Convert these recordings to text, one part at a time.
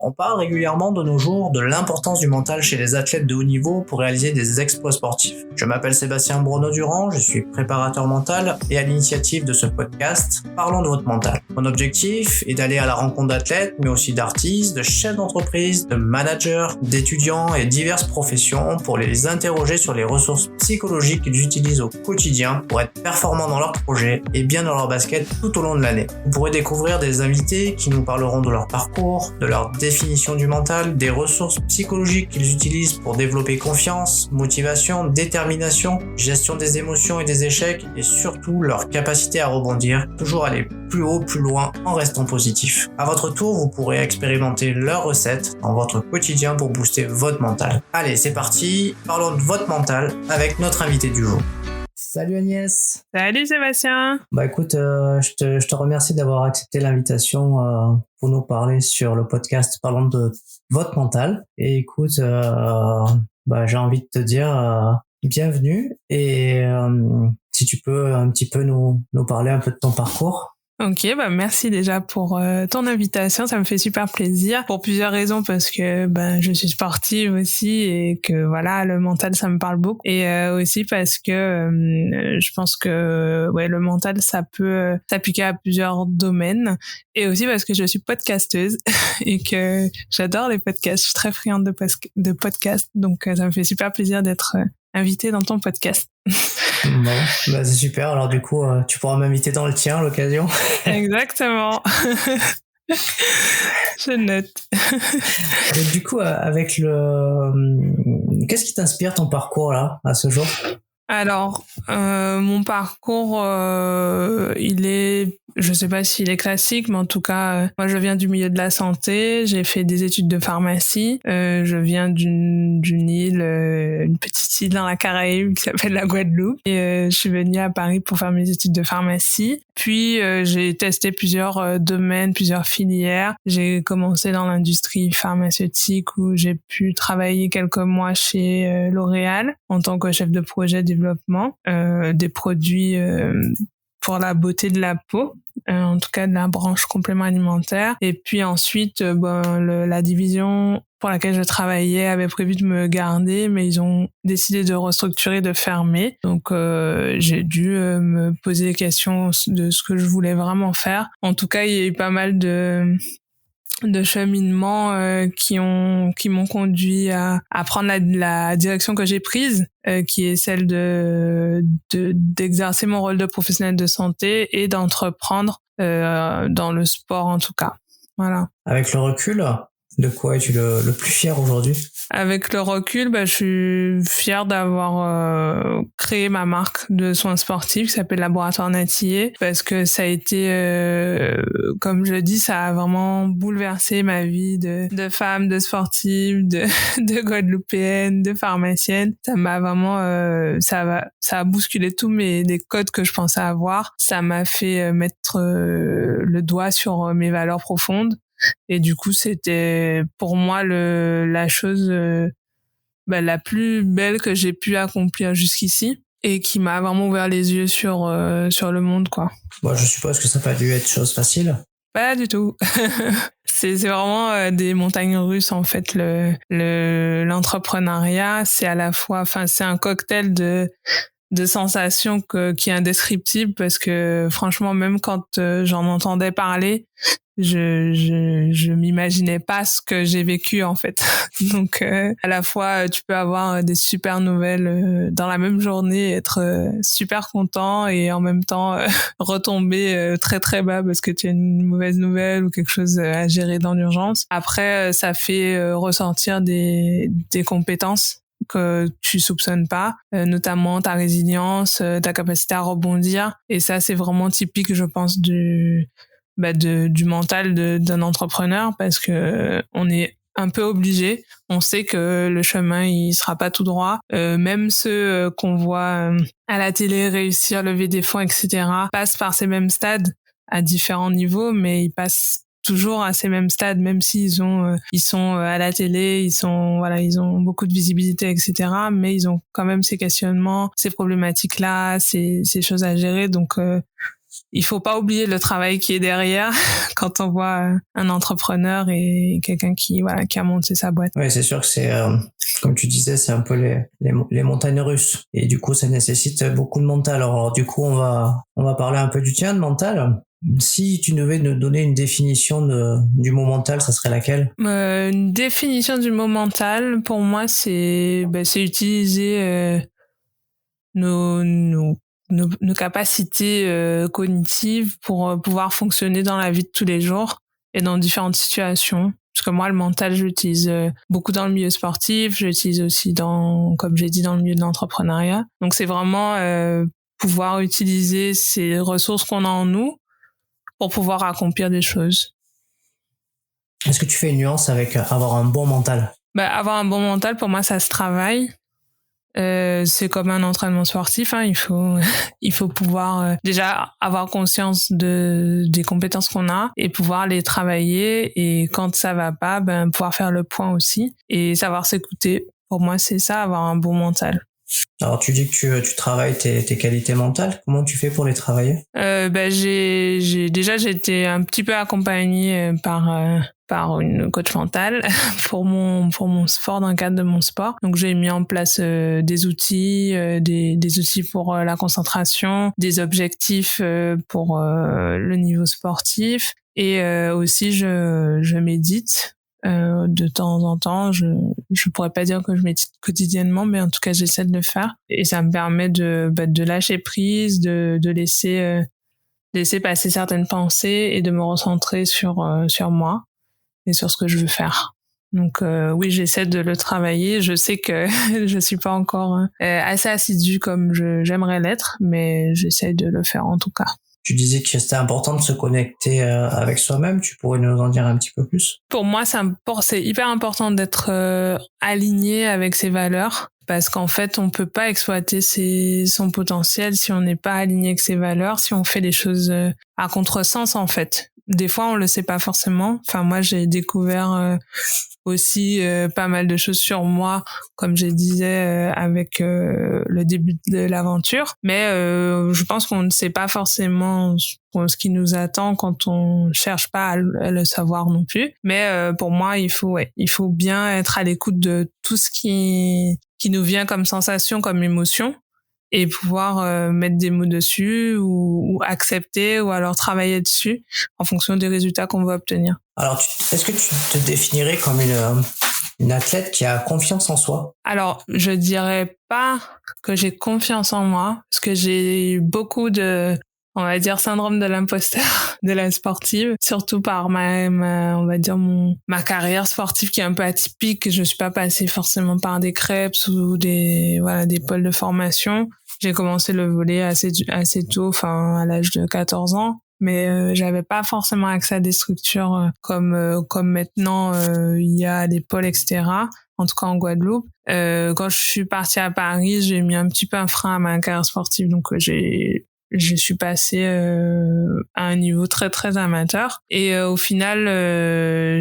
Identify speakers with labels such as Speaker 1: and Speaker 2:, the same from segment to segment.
Speaker 1: On parle régulièrement de nos jours de l'importance du mental chez les athlètes de haut niveau pour réaliser des exploits sportifs. Je m'appelle Sébastien Bruno-Durand, je suis préparateur mental et à l'initiative de ce podcast, parlons de votre mental. Mon objectif est d'aller à la rencontre d'athlètes, mais aussi d'artistes, de chefs d'entreprise, de managers, d'étudiants et diverses professions pour les interroger sur les ressources psychologiques qu'ils utilisent au quotidien pour être performants dans leurs projets et bien dans leur basket tout au long de l'année. Vous pourrez découvrir des invités qui nous parleront de leur parcours, de leur définition du mental, des ressources psychologiques qu'ils utilisent pour développer confiance, motivation, détermination, gestion des émotions et des échecs et surtout leur capacité à rebondir, toujours aller plus haut, plus loin en restant positif. À votre tour, vous pourrez expérimenter leurs recettes dans votre quotidien pour booster votre mental. Allez, c'est parti, parlons de votre mental avec notre invité du jour. Salut Agnès.
Speaker 2: Salut Sébastien.
Speaker 1: Écoute, je te remercie d'avoir accepté l'invitation pour nous parler sur le podcast Parlons de votre mental. Et écoute, j'ai envie de te dire bienvenue et si tu peux un petit peu nous parler un peu de ton parcours.
Speaker 2: Ok, merci déjà pour ton invitation, ça me fait super plaisir pour plusieurs raisons parce que je suis sportive aussi et que voilà, le mental ça me parle beaucoup et aussi parce que je pense que le mental ça peut s'appliquer à plusieurs domaines et aussi parce que je suis podcasteuse et que j'adore les podcasts, je suis très friande de podcasts donc ça me fait super plaisir d'être invitée dans ton podcast.
Speaker 1: Bon, c'est super. Alors du coup, tu pourras m'inviter dans le tien à l'occasion.
Speaker 2: Exactement. Je note.
Speaker 1: Et du coup, avec qu'est-ce qui t'inspire ton parcours là, à ce jour?
Speaker 2: Alors, mon parcours, il est, je sais pas s'il est classique, mais en tout cas, moi je viens du milieu de la santé, j'ai fait des études de pharmacie, je viens d'une île, une petite île dans la Caraïbe qui s'appelle la Guadeloupe, et je suis venue à Paris pour faire mes études de pharmacie. Puis j'ai testé plusieurs domaines, plusieurs filières. J'ai commencé dans l'industrie pharmaceutique où j'ai pu travailler quelques mois chez L'Oréal en tant que chef de projet développement des produits pour la beauté de la peau, en tout cas de la branche complément alimentaire. Et puis ensuite, la division pour laquelle je travaillais avait prévu de me garder, mais ils ont décidé de restructurer, de fermer. Donc j'ai dû me poser des questions de ce que je voulais vraiment faire. En tout cas, il y a eu pas mal de cheminements qui m'ont conduit à prendre la direction que j'ai prise, qui est celle d'exercer mon rôle de professionnel de santé et d'entreprendre dans le sport en tout cas. Voilà.
Speaker 1: Avec le recul, de quoi es-tu le plus fier aujourd'hui?
Speaker 2: Avec le recul, je suis fière d'avoir créé ma marque de soins sportifs qui s'appelle Laboratoire Natillé parce que ça a été, comme je le dis, ça a vraiment bouleversé ma vie de femme, de sportive, de Guadeloupéenne, de pharmacienne. Ça m'a vraiment, ça a bousculé tous les codes que je pensais avoir. Ça m'a fait mettre le doigt sur mes valeurs profondes. Et du coup, c'était pour moi la chose la plus belle que j'ai pu accomplir jusqu'ici et qui m'a vraiment ouvert les yeux sur le monde, quoi.
Speaker 1: Je suppose que ça n'a pas dû être chose facile.
Speaker 2: Pas du tout. C'est vraiment des montagnes russes en fait. L'entrepreneuriat, c'est à la fois, c'est un cocktail de sensations qui est indescriptible parce que franchement, même quand j'en entendais parler, je m'imaginais pas ce que j'ai vécu en fait. Donc à la fois tu peux avoir des super nouvelles dans la même journée, être super content et en même temps retomber très très bas parce que tu as une mauvaise nouvelle ou quelque chose à gérer dans l'urgence. Après ça fait ressortir des compétences que tu soupçonnes pas, notamment ta résilience, ta capacité à rebondir, et ça c'est vraiment typique je pense du mental d'un entrepreneur parce que on est un peu obligé, on sait que le chemin il sera pas tout droit, même ceux qu'on voit à la télé réussir, lever des fonds, etc. passent par ces mêmes stades à différents niveaux, mais ils passent toujours à ces mêmes stades, même s'ils sont à la télé, ils ont beaucoup de visibilité, etc. Mais ils ont quand même ces questionnements, ces problématiques-là, ces choses à gérer. Donc il faut pas oublier le travail qui est derrière quand on voit un entrepreneur et quelqu'un qui a monté sa boîte.
Speaker 1: Oui, c'est sûr que c'est, comme tu disais, c'est un peu les montagnes russes. Et du coup, ça nécessite beaucoup de mental. Alors, du coup, on va parler un peu du tien, de mental. Si tu devais nous donner une définition du mot mental, ça serait laquelle?
Speaker 2: Une définition du mot mental, pour moi, c'est utiliser nos capacités cognitives pour pouvoir fonctionner dans la vie de tous les jours et dans différentes situations. Parce que moi, le mental, je l'utilise beaucoup dans le milieu sportif, je l'utilise aussi comme j'ai dit, dans le milieu de l'entrepreneuriat. Donc, c'est vraiment pouvoir utiliser ces ressources qu'on a en nous pour pouvoir accomplir des choses.
Speaker 1: Est-ce que tu fais une nuance avec avoir un bon mental?
Speaker 2: Avoir un bon mental, pour moi, ça se travaille. C'est comme un entraînement sportif, hein. Il faut pouvoir déjà avoir conscience des compétences qu'on a et pouvoir les travailler, et quand ça va pas, pouvoir faire le point aussi et savoir s'écouter. Pour moi, c'est ça, avoir un bon mental.
Speaker 1: Alors, tu dis que tu travailles tes qualités mentales. Comment tu fais pour les travailler?
Speaker 2: J'ai été un petit peu accompagnée par une coach mentale pour mon sport, dans le cadre de mon sport. Donc, j'ai mis en place des outils, des outils pour la concentration, des objectifs pour le niveau sportif, et aussi je médite. De temps en temps, je pourrais pas dire que je médite quotidiennement, mais en tout cas j'essaie de le faire, et ça me permet de lâcher prise, de laisser passer certaines pensées et de me recentrer sur moi et sur ce que je veux faire. Donc oui, j'essaie de le travailler. Je sais que je suis pas encore assez assidue comme j'aimerais l'être, mais j'essaie de le faire en tout cas.
Speaker 1: Tu disais que c'était important de se connecter avec soi-même. Tu pourrais nous en dire un petit peu plus?
Speaker 2: Pour moi, c'est hyper important d'être aligné avec ses valeurs, parce qu'en fait, on peut pas exploiter son potentiel si on n'est pas aligné avec ses valeurs, si on fait les choses à contresens, en fait. Des fois, on le sait pas forcément. Enfin, moi, j'ai découvert aussi pas mal de choses sur moi, comme je disais, avec le début de l'aventure. Mais je pense qu'on ne sait pas forcément ce qui nous attend quand on cherche pas à le savoir non plus. Mais pour moi, il faut bien être à l'écoute de tout ce qui nous vient comme sensation, comme émotion, et pouvoir mettre des mots dessus ou accepter, ou alors travailler dessus en fonction des résultats qu'on va obtenir.
Speaker 1: Alors, est-ce que tu te définirais comme une athlète qui a confiance en soi?
Speaker 2: Alors, je dirais pas que j'ai confiance en moi, parce que j'ai eu beaucoup de, on va dire, syndrome de l'imposteur de la sportive, surtout par on va dire ma carrière sportive qui est un peu atypique. Je suis pas passée forcément par des CREPS ou des pôles de formation. J'ai commencé le volley assez tôt, à l'âge de 14 ans. Mais j'avais pas forcément accès à des structures comme maintenant il y a des pôles, etc. En tout cas en Guadeloupe. Quand je suis partie à Paris, j'ai mis un petit peu un frein à ma carrière sportive, donc je suis passée à un niveau très très amateur, et au final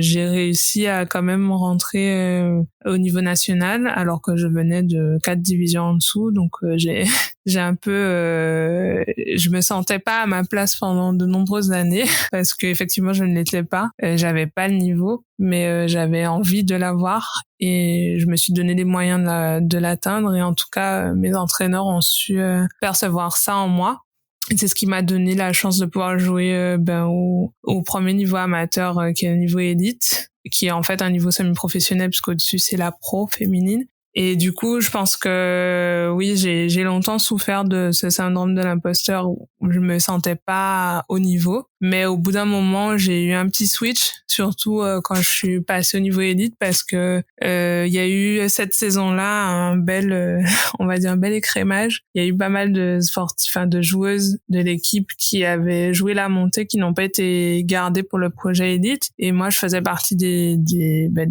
Speaker 2: j'ai réussi à quand même rentrer au niveau national, alors que je venais de 4 divisions en dessous. Donc j'ai un peu je me sentais pas à ma place pendant de nombreuses années parce que effectivement je ne l'étais pas, j'avais pas le niveau, mais j'avais envie de l'avoir, et je me suis donné les moyens de l'atteindre, et en tout cas mes entraîneurs ont su percevoir ça en moi. Et c'est ce qui m'a donné la chance de pouvoir jouer au premier niveau amateur, qui est le niveau élite, qui est en fait un niveau semi-professionnel, parce qu'au-dessus c'est la pro féminine. Et du coup, je pense que oui, j'ai longtemps souffert de ce syndrome de l'imposteur où je me sentais pas au niveau. Mais au bout d'un moment, j'ai eu un petit switch, surtout quand je suis passée au niveau élite, parce que il y a eu cette saison-là un bel écrémage. Il y a eu pas mal de de joueuses de l'équipe qui avaient joué la montée, qui n'ont pas été gardées pour le projet élite. Et moi, je faisais partie des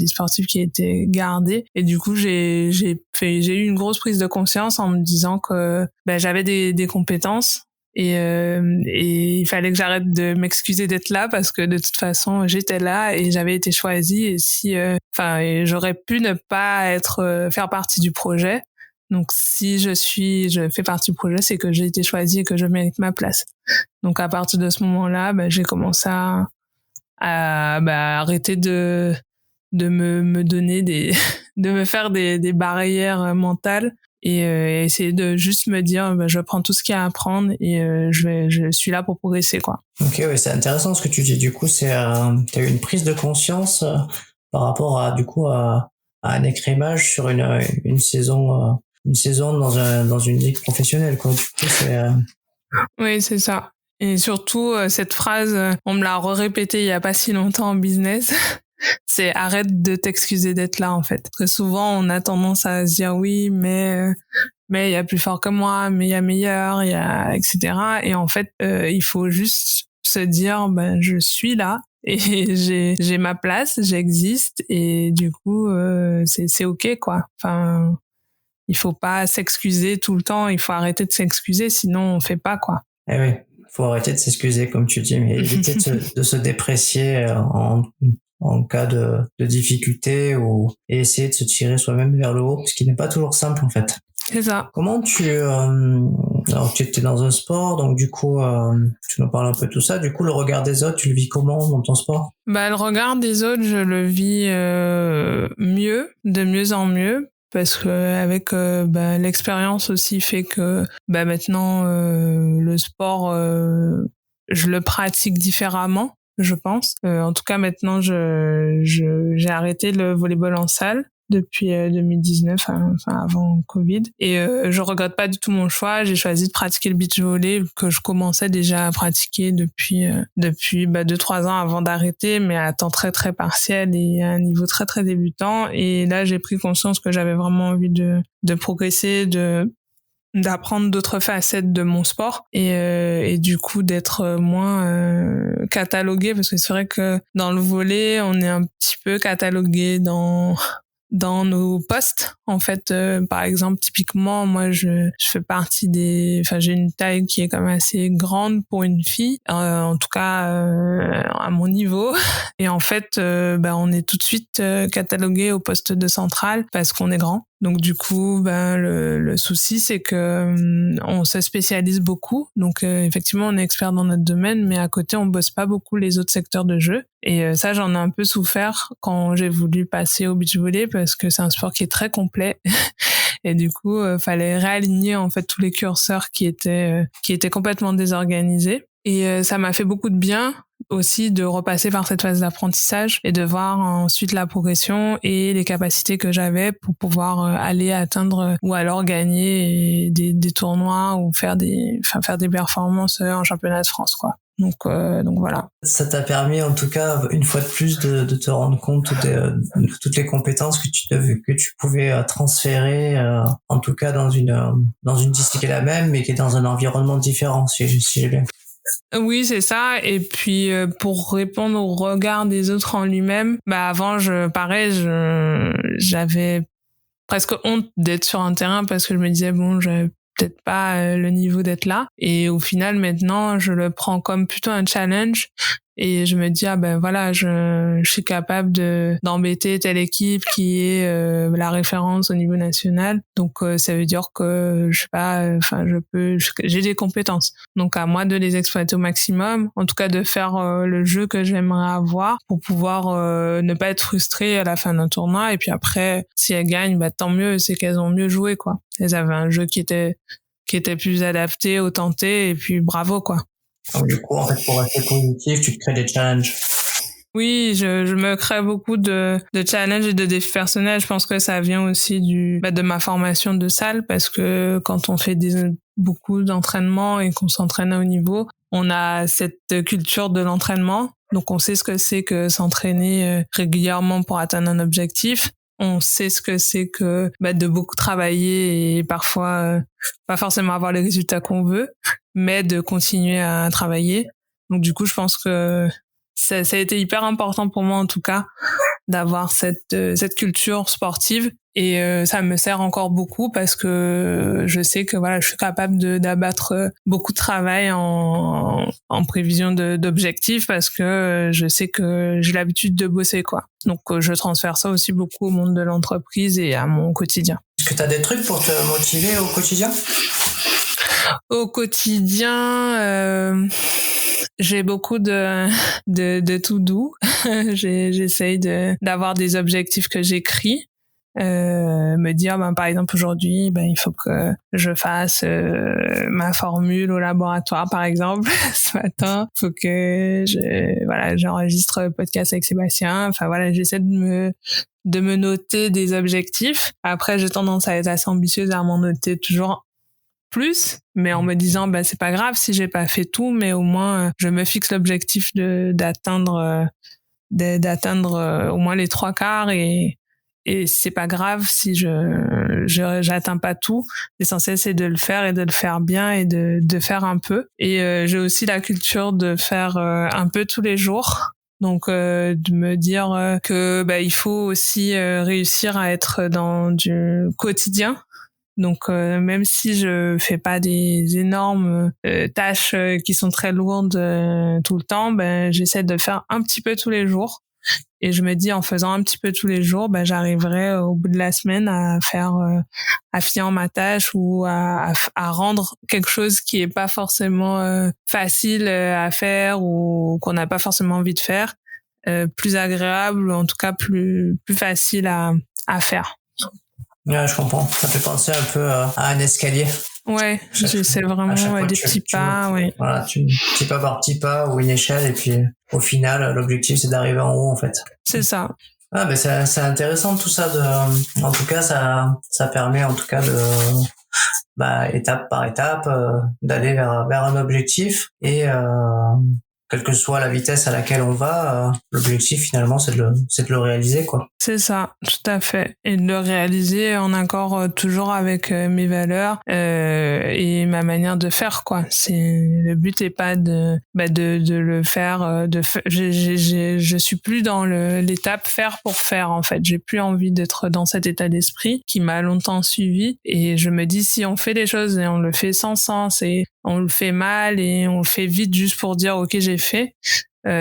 Speaker 2: sportifs qui étaient gardés. Et du coup, j'ai eu une grosse prise de conscience en me disant que j'avais des compétences. Et il fallait que j'arrête de m'excuser d'être là, parce que de toute façon j'étais là et j'avais été choisie, et j'aurais pu ne pas faire partie du projet. Donc si je fais partie du projet, c'est que j'ai été choisie et que je mérite ma place. Donc à partir de ce moment-là, j'ai commencé à arrêter de me donner de me faire des barrières mentales et essayer de juste me dire je prends tout ce qu'il y a à apprendre et je suis là pour progresser, quoi.
Speaker 1: Ok, oui, c'est intéressant ce que tu dis. Du coup, t'as eu une prise de conscience par rapport à un écrémage sur une saison dans une ligue professionnelle, quoi. Du coup,
Speaker 2: Oui, c'est ça. Et surtout cette phrase, on me l'a répétée il y a pas si longtemps en business. C'est arrête de t'excuser d'être là, en fait. Très souvent, on a tendance à se dire oui, mais il y a plus fort que moi, mais il y a meilleur, il y a etc. Et en fait, il faut juste se dire je suis là et j'ai ma place, j'existe et du coup c'est OK, quoi. Enfin, il faut pas s'excuser tout le temps, il faut arrêter de s'excuser, sinon on fait pas, quoi.
Speaker 1: Eh oui, faut arrêter de s'excuser, comme tu dis, mais éviter de se déprécier en cas de difficulté et essayer de se tirer soi-même vers le haut, ce qui n'est pas toujours simple, en fait.
Speaker 2: C'est ça.
Speaker 1: Comment alors tu étais dans un sport, donc du coup, tu nous parles un peu de tout ça. Du coup, le regard des autres, tu le vis comment dans ton sport?
Speaker 2: Le regard des autres, je le vis de mieux en mieux. Parce que avec l'expérience aussi fait que maintenant le sport je le pratique différemment, je pense. En tout cas maintenant j'ai arrêté le volleyball en salle depuis 2019, enfin avant Covid, et je regrette pas du tout mon choix. J'ai choisi de pratiquer le beach volley que je commençais déjà à pratiquer depuis 2-3 ans avant d'arrêter, mais à temps très très partiel et à un niveau très très débutant. Et là j'ai pris conscience que j'avais vraiment envie de progresser, d'apprendre d'autres facettes de mon sport et du coup d'être moins catalogué, parce que c'est vrai que dans le volley on est un petit peu catalogué dans nos postes, en fait. Par exemple, typiquement, moi je fais partie j'ai une taille qui est quand même assez grande pour une fille, en tout cas à mon niveau, et en fait on est tout de suite catalogué au poste de centrale parce qu'on est grand. Donc du coup, le souci c'est que on se spécialise beaucoup. Donc effectivement, on est expert dans notre domaine, mais à côté, on bosse pas beaucoup les autres secteurs de jeu. Et ça, j'en ai un peu souffert quand j'ai voulu passer au beach volley parce que c'est un sport qui est très complet. Et du coup, fallait réaligner en fait tous les curseurs qui étaient complètement désorganisés. Et ça m'a fait beaucoup de bien aussi de repasser par cette phase d'apprentissage et de voir ensuite la progression et les capacités que j'avais pour pouvoir aller atteindre ou alors gagner des tournois ou faire des performances en championnat de France, quoi. Donc voilà.
Speaker 1: Ça t'a permis en tout cas une fois de plus de te rendre compte de toutes les compétences que tu pouvais transférer en tout cas dans une discipline qui est la même mais qui est dans un environnement différent, si j'ai bien.
Speaker 2: Oui, c'est ça. Et puis pour répondre au regard des autres en lui-même, avant j'avais presque honte d'être sur un terrain parce que je me disais j'avais peut-être pas le niveau d'être là. Et au final maintenant, je le prends comme plutôt un challenge. Et je me dis voilà, je suis capable d'embêter telle équipe qui est la référence au niveau national. Donc ça veut dire que je sais pas, j'ai des compétences. Donc à moi de les exploiter au maximum, en tout cas de faire le jeu que j'aimerais avoir pour pouvoir ne pas être frustrée à la fin d'un tournoi. Et puis après, si elles gagnent, tant mieux, c'est qu'elles ont mieux joué, quoi. Elles avaient un jeu qui était plus adapté, autenté, et puis bravo, quoi.
Speaker 1: Donc du coup, en fait, pour rester positif, tu te crées des challenges.
Speaker 2: Oui, je me crée beaucoup de challenges et de défis personnels. Je pense que ça vient aussi de ma formation de salle, parce que quand on fait beaucoup d'entraînement et qu'on s'entraîne à haut niveau, on a cette culture de l'entraînement. Donc on sait ce que c'est que s'entraîner régulièrement pour atteindre un objectif. On sait ce que c'est que de beaucoup travailler et parfois pas forcément avoir les résultats qu'on veut, mais de continuer à travailler. Donc du coup, je pense que ça a été hyper important pour moi en tout cas d'avoir cette culture sportive, et ça me sert encore beaucoup parce que je sais que voilà, je suis capable d'abattre beaucoup de travail en prévision d'objectifs, parce que je sais que j'ai l'habitude de bosser, quoi. Donc je transfère ça aussi beaucoup au monde de l'entreprise et à mon quotidien.
Speaker 1: Est-ce que tu as des trucs pour te motiver au quotidien?
Speaker 2: Au quotidien, j'ai beaucoup de to-do. J'essaye d'avoir des objectifs que j'écris. Me dire par exemple aujourd'hui il faut que je fasse ma formule au laboratoire par exemple ce matin, faut que j'enregistre le podcast avec Sébastien, enfin voilà, j'essaie de me noter des objectifs. Après j'ai tendance à être assez ambitieuse, à m'en noter toujours plus, mais en me disant c'est pas grave si j'ai pas fait tout, mais au moins je me fixe l'objectif d'atteindre au moins les 3/4, et c'est pas grave si j'atteins pas tout. L'essentiel c'est de le faire et de le faire bien et de faire un peu. Et j'ai aussi la culture de faire un peu tous les jours. Donc de me dire que il faut aussi réussir à être dans du quotidien. Donc même si je fais pas des énormes tâches qui sont très lourdes tout le temps, j'essaie de faire un petit peu tous les jours. Et je me dis, en faisant un petit peu tous les jours, j'arriverai au bout de la semaine à finir ma tâche, ou à rendre quelque chose qui est pas forcément facile à faire, ou qu'on n'a pas forcément envie de faire, plus agréable, ou en tout cas plus facile à faire.
Speaker 1: Ouais, je comprends. Ça fait penser un peu à un escalier.
Speaker 2: Ouais, j'essaie vraiment des petits pas, ouais.
Speaker 1: Voilà, petit pas par petit pas, ou une échelle, et puis au final, l'objectif c'est d'arriver en haut en fait.
Speaker 2: C'est ça.
Speaker 1: Ah, c'est intéressant tout ça. En tout cas, ça permet en tout cas de étape par étape d'aller vers un objectif, et quelle que soit la vitesse à laquelle on va, l'objectif finalement c'est de le réaliser, quoi.
Speaker 2: C'est ça, tout à fait. Et de le réaliser en accord toujours avec mes valeurs et ma manière de faire, quoi. Le but est pas de le faire. Je suis plus dans l'étape faire pour faire, en fait. J'ai plus envie d'être dans cet état d'esprit qui m'a longtemps suivi. Et je me dis, si on fait des choses et on le fait sans sens, et on le fait mal, et on le fait vite juste pour dire ok j'ai fait,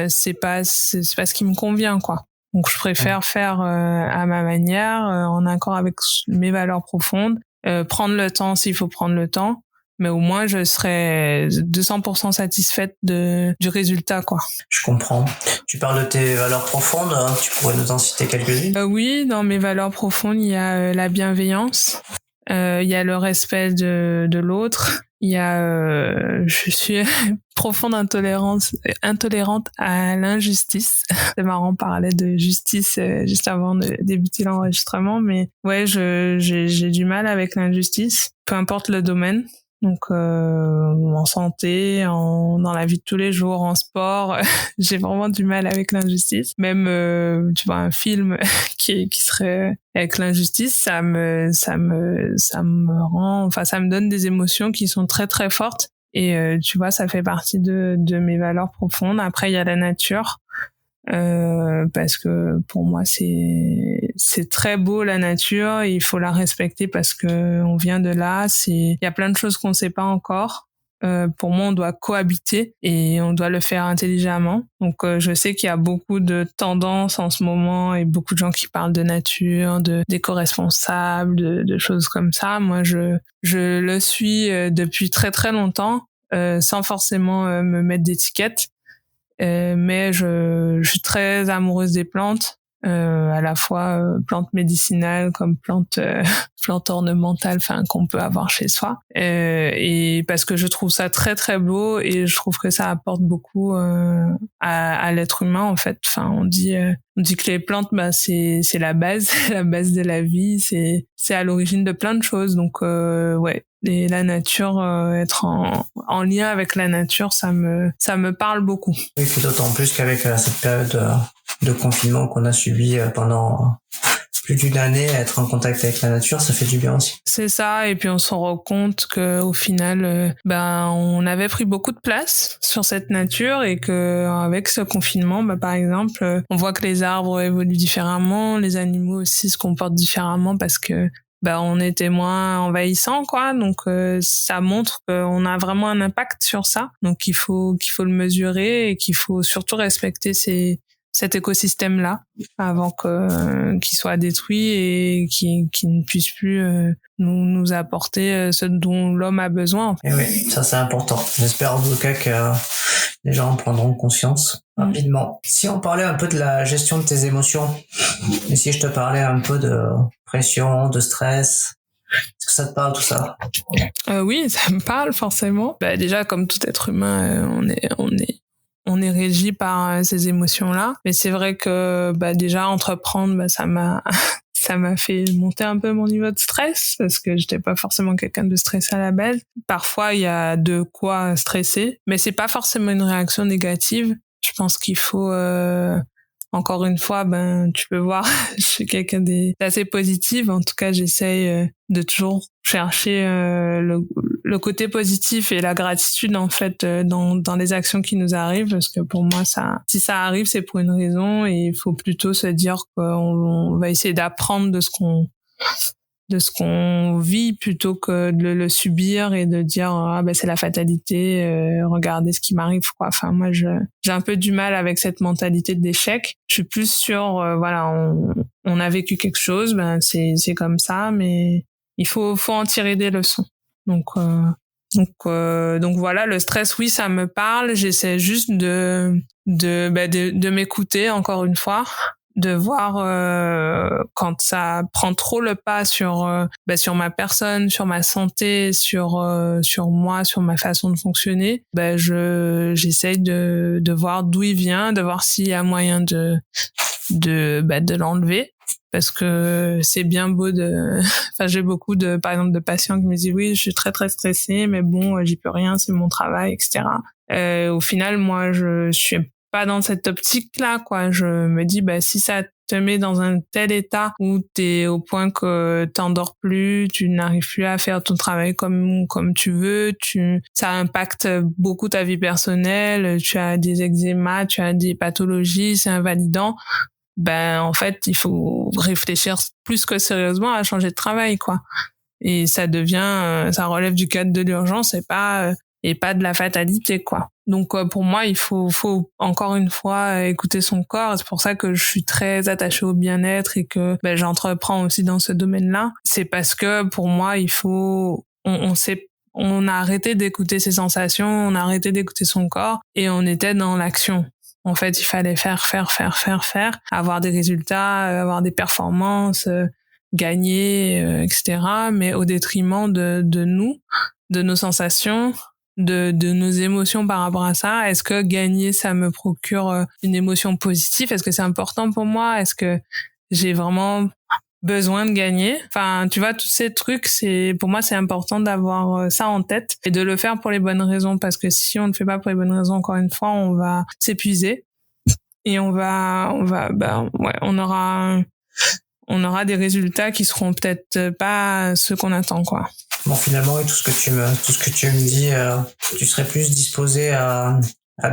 Speaker 2: c'est pas ce qui me convient, quoi. Donc je préfère faire à ma manière, en accord avec mes valeurs profondes, prendre le temps s'il faut prendre le temps, mais au moins je serai 200% satisfaite du résultat, quoi.
Speaker 1: Je comprends. Tu parles de tes valeurs profondes, hein, tu pourrais nous en citer quelques-unes?
Speaker 2: Oui, dans mes valeurs profondes, il y a la bienveillance, il y a le respect de l'autre, il y a je suis profonde intolérante à l'injustice. C'est marrant, on parlait de justice juste avant de débuter l'enregistrement, mais ouais, j'ai du mal avec l'injustice, peu importe le domaine. Donc en santé, dans la vie de tous les jours, en sport, j'ai vraiment du mal avec l'injustice. Même tu vois un film qui serait avec l'injustice, ça me rend, enfin ça me donne des émotions qui sont très très fortes. Et tu vois, ça fait partie de mes valeurs profondes. Après, il y a la nature. Parce que pour moi c'est très beau, la nature, et il faut la respecter parce que on vient de là. Il y a plein de choses qu'on sait pas encore. Pour moi, on doit cohabiter et on doit le faire intelligemment. Donc je sais qu'il y a beaucoup de tendances en ce moment et beaucoup de gens qui parlent de nature, d'éco-responsable, de choses comme ça. Moi je le suis depuis très très longtemps, sans forcément me mettre d'étiquette. Mais je suis très amoureuse des plantes, à la fois plantes médicinales comme plantes ornementales, enfin qu'on peut avoir chez soi, et parce que je trouve ça très très beau, et je trouve que ça apporte beaucoup à l'être humain, en fait. Enfin on dit que les plantes c'est la base la base de la vie, c'est à l'origine de plein de choses. Donc ouais, et la nature, être en lien avec la nature, ça me parle beaucoup.
Speaker 1: Oui, puis d'autant plus qu'avec cette période de confinement qu'on a subi pendant plus d'une année, être en contact avec la nature, ça fait du bien aussi.
Speaker 2: C'est ça, et puis on se rend compte que au final, on avait pris beaucoup de place sur cette nature, et que avec ce confinement, par exemple, on voit que les arbres évoluent différemment, les animaux aussi se comportent différemment parce que on était moins envahissant, quoi. Donc ça montre qu'on a vraiment un impact sur ça. Donc il faut le mesurer, et qu'il faut surtout respecter cet écosystème-là avant qu'il soit détruit et qu'il ne puisse plus nous apporter ce dont l'homme a besoin.
Speaker 1: Et oui, ça c'est important. J'espère en tout cas que les gens en prendront conscience rapidement. Si on parlait un peu de la gestion de tes émotions, et si je te parlais un peu de pression, de stress, est-ce que ça te parle tout ça?
Speaker 2: Oui, ça me parle forcément. Déjà, comme tout être humain, on est régi par ces émotions-là. Mais c'est vrai que déjà entreprendre, ça m'a fait monter un peu mon niveau de stress parce que j'étais pas forcément quelqu'un de stressé à la base. Parfois, il y a de quoi stresser, mais c'est pas forcément une réaction négative. Je pense qu'il faut encore une fois, tu peux voir, je suis quelqu'un d'assez positif. En tout cas, j'essaye de toujours chercher le côté positif et la gratitude en fait dans les actions qui nous arrivent, parce que pour moi, si ça arrive, c'est pour une raison, et il faut plutôt se dire qu'on va essayer d'apprendre de ce qu'on vit plutôt que de le subir et de dire c'est la fatalité, regardez ce qui m'arrive quoi. Enfin moi j'ai un peu du mal avec cette mentalité d'échec. Je suis plus sur on a vécu quelque chose, c'est comme ça, mais il faut en tirer des leçons. Donc voilà, le stress, oui, ça me parle. J'essaie juste de m'écouter encore une fois, de voir quand ça prend trop le pas sur ma personne, sur ma santé, sur moi, sur ma façon de fonctionner. J'essaye de voir d'où il vient, de voir s'il y a moyen de l'enlever. Parce que c'est bien beau j'ai beaucoup par exemple, de patients qui me disent oui, je suis très très stressée, mais bon, j'y peux rien, c'est mon travail, etc. Au final, moi, je suis pas dans cette optique-là, quoi. Je me dis, si ça te met dans un tel état où t'es au point que t'endors plus, tu n'arrives plus à faire ton travail comme tu veux, ça impacte beaucoup ta vie personnelle, tu as des eczémas, tu as des pathologies, c'est invalidant. En fait, il faut réfléchir plus que sérieusement à changer de travail, quoi. Et ça relève du cadre de l'urgence et pas de la fatalité, quoi. Donc pour moi, il faut encore une fois écouter son corps. C'est pour ça que je suis très attachée au bien-être et que j'entreprends aussi dans ce domaine-là. C'est parce que pour moi, il faut on a arrêté d'écouter ses sensations, on a arrêté d'écouter son corps et on était dans l'action. En fait, il fallait faire, avoir des résultats, avoir des performances, gagner, etc. Mais au détriment de nous, de nos sensations, de nos émotions par rapport à ça. Est-ce que gagner, ça me procure une émotion positive? Est-ce que c'est important pour moi? Est-ce que j'ai vraiment besoin de gagner? Enfin, tu vois, tous ces trucs, pour moi, c'est important d'avoir ça en tête et de le faire pour les bonnes raisons, parce que si on ne fait pas pour les bonnes raisons, encore une fois, on va s'épuiser et on aura des résultats qui seront peut-être pas ceux qu'on attend, quoi.
Speaker 1: Bon, finalement, oui, tout ce que tu me dis, tu serais plus disposé à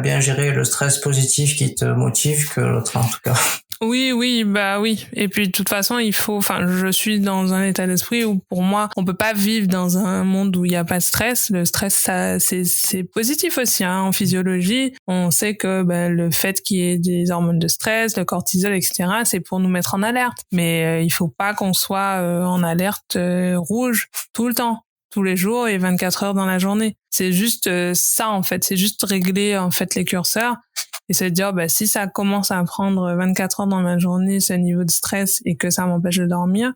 Speaker 1: bien gérer le stress positif qui te motive que l'autre, en tout cas.
Speaker 2: Oui, oui. Et puis, de toute façon, je suis dans un état d'esprit où, pour moi, on peut pas vivre dans un monde où il y a pas de stress. Le stress, ça, c'est positif aussi, hein, en physiologie. On sait que, le fait qu'il y ait des hormones de stress, le cortisol, etc., c'est pour nous mettre en alerte. Mais, il faut pas qu'on soit en alerte rouge tout le temps, tous les jours et 24 heures dans la journée. C'est juste ça, en fait. C'est juste régler, en fait, les curseurs et se dire, si ça commence à prendre 24 heures dans ma journée, ce niveau de stress, et que ça m'empêche de dormir,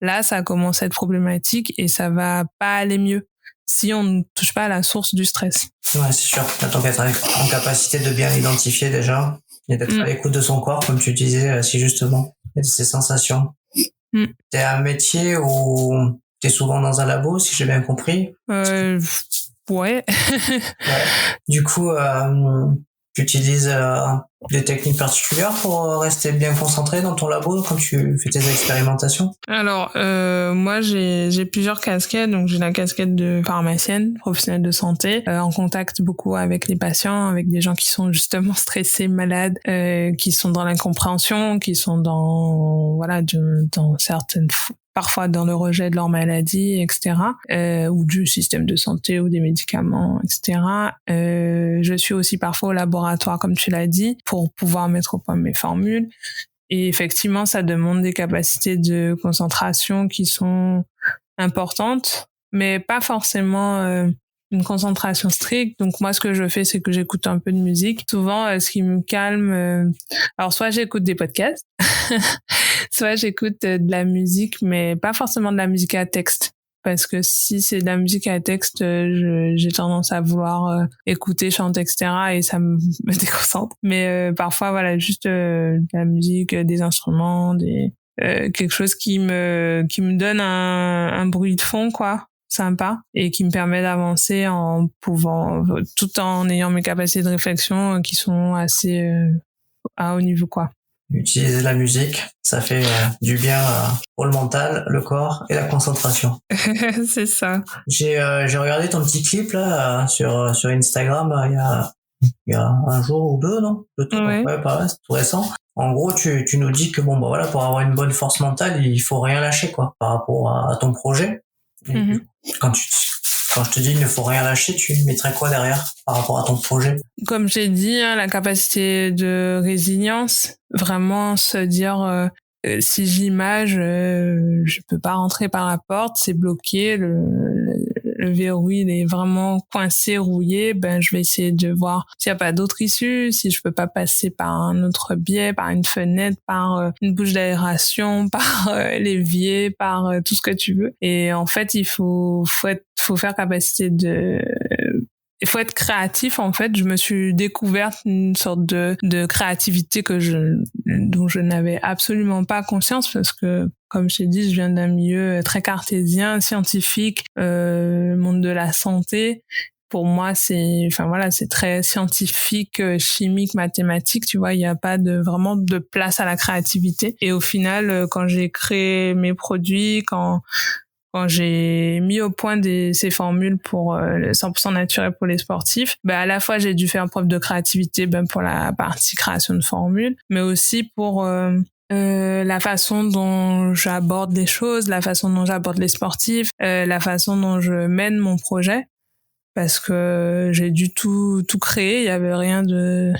Speaker 2: là, ça commence à être problématique et ça va pas aller mieux si on ne touche pas à la source du stress.
Speaker 1: Ouais, c'est sûr. T'as qu'à être en capacité de bien l'identifier déjà et d'être à l'écoute de son corps, comme tu disais si justement, et de ses sensations. T'es un métier où t'es souvent dans un labo, si j'ai bien compris.
Speaker 2: Ouais.
Speaker 1: Ouais. Du coup, tu utilises des techniques particulières pour rester bien concentré dans ton labo quand tu fais tes expérimentations?
Speaker 2: Alors, moi, j'ai plusieurs casquettes. Donc, j'ai la casquette de pharmacienne, professionnelle de santé, en contact beaucoup avec les patients, avec des gens qui sont justement stressés, malades, qui sont dans l'incompréhension, qui sont dans certaines parfois dans le rejet de leur maladie, etc., ou du système de santé ou des médicaments, etc. Je suis aussi parfois au laboratoire, comme tu l'as dit, pour pouvoir mettre au point mes formules. Et effectivement, ça demande des capacités de concentration qui sont importantes, mais pas forcément une concentration stricte. Donc moi, ce que je fais, c'est que j'écoute un peu de musique. Souvent, ce qui me calme, alors soit j'écoute des podcasts, soit j'écoute de la musique, mais pas forcément de la musique à texte. Parce que si c'est de la musique à texte, j'ai tendance à vouloir écouter, chanter, etc. et ça me déconcentre. Mais parfois, voilà, juste de la musique, des instruments, quelque chose qui me donne un bruit de fond, quoi, sympa, et qui me permet d'avancer tout en ayant mes capacités de réflexion qui sont assez à haut niveau, quoi.
Speaker 1: Utiliser la musique, ça fait du bien pour le mental, le corps et la concentration.
Speaker 2: C'est ça.
Speaker 1: J'ai regardé ton petit clip là sur Instagram il y a un jour ou deux, non?
Speaker 2: Ouais.
Speaker 1: Ouais, pas vrai, c'est tout récent. En gros, tu nous dis que bon bah voilà, pour avoir une bonne force mentale, il faut rien lâcher quoi par rapport à ton projet. Et quand je te dis il ne faut rien lâcher, tu mettrais quoi derrière par rapport à ton projet?
Speaker 2: Comme j'ai dit, la capacité de résilience, vraiment se dire si j'image, je peux pas rentrer par la porte, c'est bloqué, le verrou il est vraiment coincé, rouillé, je vais essayer de voir s'il y a pas d'autre issue, si je peux pas passer par un autre biais, par une fenêtre, par une bouche d'aération, par l'évier, par tout ce que tu veux. Et en fait, il faut faire capacité il faut être créatif, en fait. Je me suis découverte une sorte de créativité dont je n'avais absolument pas conscience parce que, comme je t'ai dit, je viens d'un milieu très cartésien, scientifique, monde de la santé. Pour moi, c'est très scientifique, chimique, mathématique, tu vois, il n'y a pas vraiment de place à la créativité. Et au final, quand j'ai créé mes produits, quand j'ai mis au point ces formules pour le 100% naturel pour les sportifs, à la fois j'ai dû faire preuve de créativité pour la partie création de formules, mais aussi pour la façon dont j'aborde les choses, la façon dont j'aborde les sportifs, la façon dont je mène mon projet, parce que j'ai dû tout créer, il y avait rien de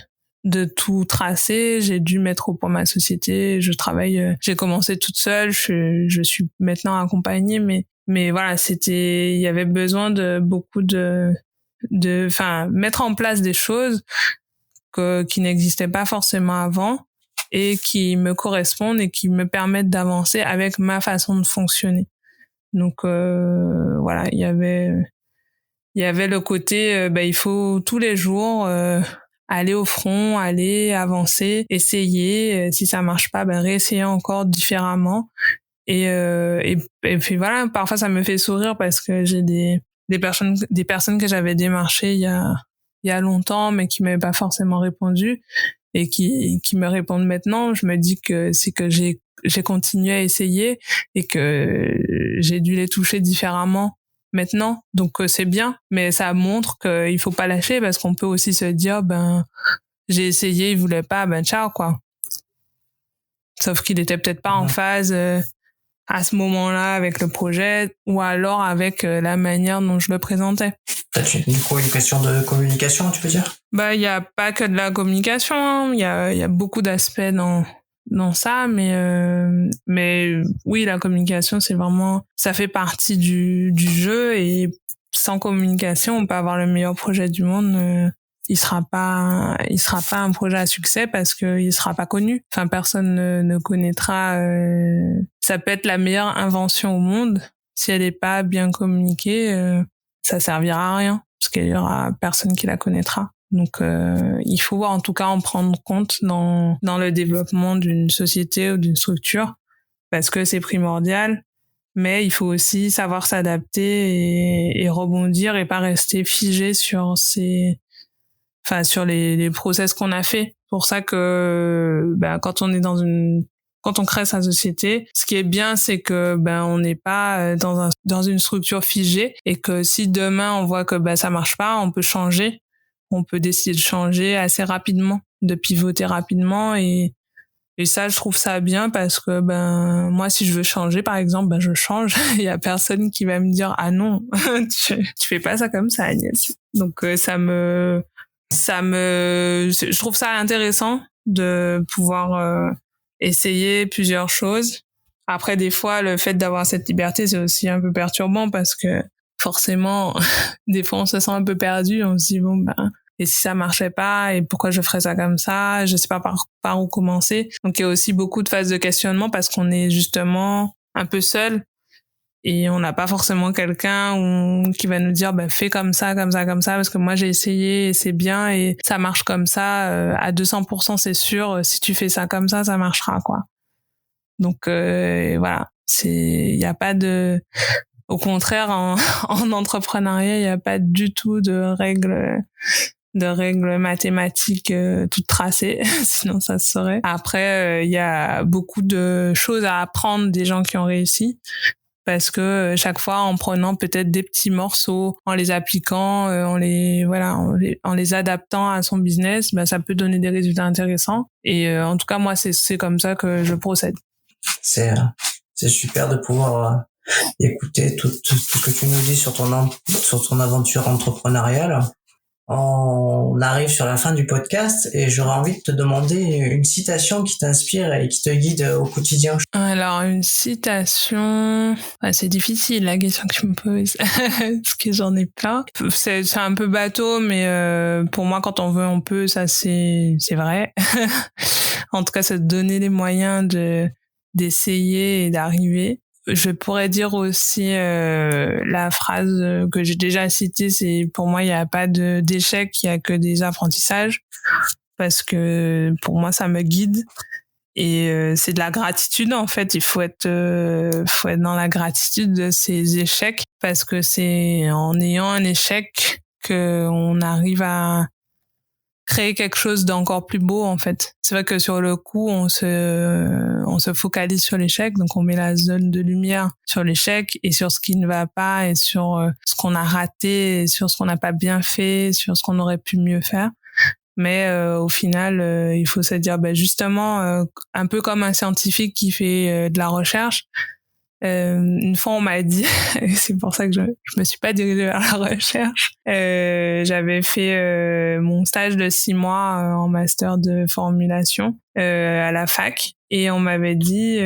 Speaker 2: tout tracé, j'ai dû mettre au point ma société, j'ai commencé toute seule, je suis maintenant accompagnée, mais voilà, il y avait besoin de beaucoup mettre en place des choses qui n'existaient pas forcément avant et qui me correspondent et qui me permettent d'avancer avec ma façon de fonctionner. Donc voilà, il y avait le côté il faut tous les jours aller au front, aller avancer, essayer, si ça marche pas réessayer encore différemment et puis voilà, parfois ça me fait sourire parce que j'ai des personnes que j'avais démarchées il y a longtemps mais qui m'avaient pas forcément répondu et qui me répondent maintenant. Je me dis que c'est que j'ai continué à essayer et que j'ai dû les toucher différemment maintenant, donc c'est bien, mais ça montre qu'il faut pas lâcher parce qu'on peut aussi se dire j'ai essayé, il voulait pas, ciao quoi. Sauf qu'il était peut-être pas en phase à ce moment-là avec le projet ou alors avec la manière dont je le présentais.
Speaker 1: Peut-être une question de communication, tu peux dire?
Speaker 2: Il y a pas que de la communication, hein. Il y a beaucoup d'aspects dans ça, mais oui, la communication, c'est vraiment, ça fait partie du jeu, et sans communication, on peut avoir le meilleur projet du monde, il sera pas un projet à succès parce que il sera pas connu. Enfin, personne ne connaîtra. Ça peut être la meilleure invention au monde, si elle est pas bien communiquée, ça servira à rien parce qu'il y aura personne qui la connaîtra. Donc il faut en tout cas en prendre compte dans le développement d'une société ou d'une structure parce que c'est primordial, mais il faut aussi savoir s'adapter et rebondir et pas rester figé sur sur les process qu'on a fait. Pour ça que quand on crée sa société, ce qui est bien, c'est que on n'est pas dans une structure figée et que si demain on voit que ça marche pas, on peut changer. On peut décider de changer assez rapidement, de pivoter rapidement et Et ça, je trouve ça bien parce que moi, si je veux changer, par exemple, je change. Il y a personne qui va me dire ah non, tu fais pas ça comme ça, Agnès. Donc je trouve ça intéressant de pouvoir essayer plusieurs choses. Après, des fois, le fait d'avoir cette liberté, c'est aussi un peu perturbant parce que forcément, des fois, on se sent un peu perdu. On se dit et si ça marchait pas, et pourquoi je ferais ça comme ça? Je sais pas par où commencer. Donc, il y a aussi beaucoup de phases de questionnement parce qu'on est justement un peu seul et on n'a pas forcément quelqu'un qui va nous dire, fais comme ça, parce que moi, j'ai essayé et c'est bien et ça marche comme ça. À 200%, c'est sûr. Si tu fais ça comme ça marchera, quoi. Donc, voilà. Il y a pas au contraire, en entrepreneuriat, il y a pas du tout de règles mathématiques toutes tracées, sinon ça se saurait. Après, il y a beaucoup de choses à apprendre des gens qui ont réussi, parce que chaque fois, en prenant peut-être des petits morceaux, en les appliquant, en les adaptant à son business, ça peut donner des résultats intéressants. Et en tout cas, moi, c'est comme ça que je procède.
Speaker 1: C'est super de pouvoir écouter tout ce que tu nous dis sur ton aventure entrepreneuriale. On arrive sur la fin du podcast et j'aurais envie de te demander une citation qui t'inspire et qui te guide au quotidien.
Speaker 2: Alors, une citation... c'est difficile la question que tu me poses parce que j'en ai plein. C'est un peu bateau, mais pour moi, quand on veut, on peut. Ça, c'est vrai. En tout cas, ça te donner les moyens d'essayer et d'arriver. Je pourrais dire aussi la phrase que j'ai déjà citée, c'est pour moi il n'y a pas d'échec, il y a que des apprentissages, parce que pour moi ça me guide et c'est de la gratitude en fait. Il faut être dans la gratitude de ces échecs, parce que c'est en ayant un échec que on arrive à créer quelque chose d'encore plus beau en fait. C'est vrai que sur le coup on se focalise sur l'échec, donc on met la zone de lumière sur l'échec et sur ce qui ne va pas et sur ce qu'on a raté, et sur ce qu'on n'a pas bien fait, sur ce qu'on aurait pu mieux faire. Mais au final il faut se dire justement un peu comme un scientifique qui fait de la recherche. Une fois on m'a dit, c'est pour ça que je me suis pas dirigée vers la recherche, j'avais fait mon stage de 6 mois en master de formulation à la fac, et on m'avait dit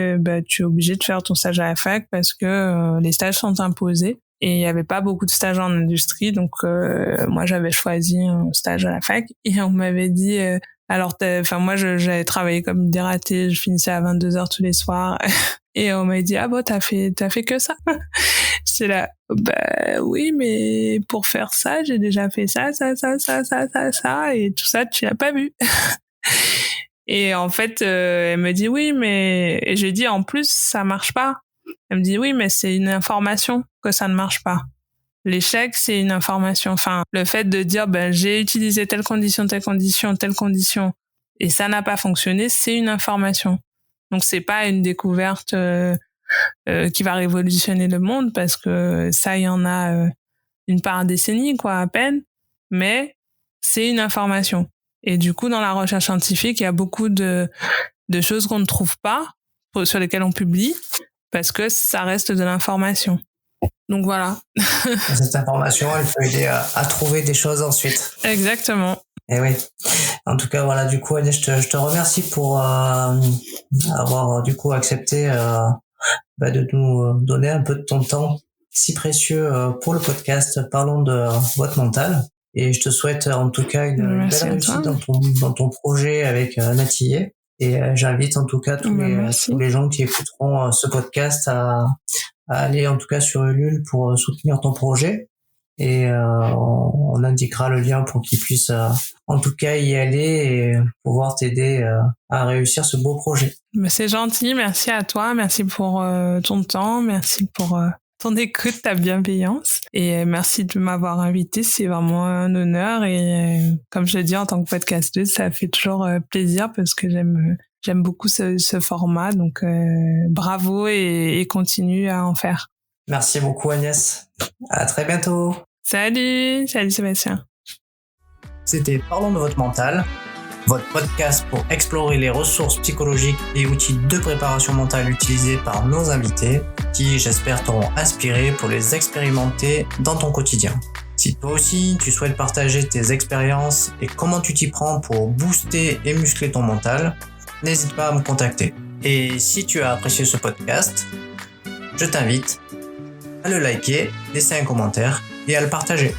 Speaker 2: tu es obligé de faire ton stage à la fac parce que les stages sont imposés, et il y avait pas beaucoup de stages en industrie, donc moi j'avais choisi un stage à la fac et on m'avait dit alors moi j'avais travaillé comme dératée, je finissais à 22h tous les soirs. Et on m'a dit, t'as fait que ça? J'étais là, oui, mais pour faire ça, j'ai déjà fait ça, et tout ça, tu l'as pas vu. Et en fait, elle me dit, oui, mais, et j'ai dit, en plus, ça marche pas. Elle me dit, oui, mais c'est une information que ça ne marche pas. L'échec, c'est une information. Enfin, le fait de dire, j'ai utilisé telle condition, et ça n'a pas fonctionné, c'est une information. Donc c'est pas une découverte qui va révolutionner le monde, parce que ça, il y en a une par décennie, quoi, à peine. Mais c'est une information. Et du coup, dans la recherche scientifique, il y a beaucoup de choses qu'on ne trouve pas, sur lesquelles on publie, parce que ça reste de l'information. Donc voilà.
Speaker 1: Cette information, elle peut aider à trouver des choses ensuite.
Speaker 2: Exactement.
Speaker 1: Et oui. En tout cas, voilà, du coup, Agnès, je te remercie pour avoir du coup accepté de nous donner un peu de ton temps si précieux pour le podcast Parlons de votre mental. Et je te souhaite en tout cas une belle réussite dans ton projet avec Natillé. Et j'invite en tout cas tous les gens qui écouteront ce podcast à aller en tout cas sur Ulule pour soutenir ton projet. Et on indiquera le lien pour qu'ils puissent en tout cas y aller et pouvoir t'aider à réussir ce beau projet.
Speaker 2: C'est gentil, merci à toi, merci pour ton temps, merci pour ton écoute, ta bienveillance, et merci de m'avoir invité, c'est vraiment un honneur, et comme je le dis en tant que podcasteuse, ça fait toujours plaisir parce que j'aime beaucoup ce format, donc bravo et continue à en faire.
Speaker 1: Merci beaucoup Agnès. À très bientôt.
Speaker 2: Salut Sébastien.
Speaker 1: C'était Parlons de votre mental. votre podcast pour explorer les ressources psychologiques et outils de préparation mentale utilisés par nos invités, qui j'espère t'auront inspiré pour les expérimenter dans ton quotidien. Si toi aussi tu souhaites partager tes expériences et comment tu t'y prends pour booster et muscler ton mental, n'hésite pas à me contacter. Et si tu as apprécié ce podcast, je t'invite à le liker, laisser un commentaire et à le partager.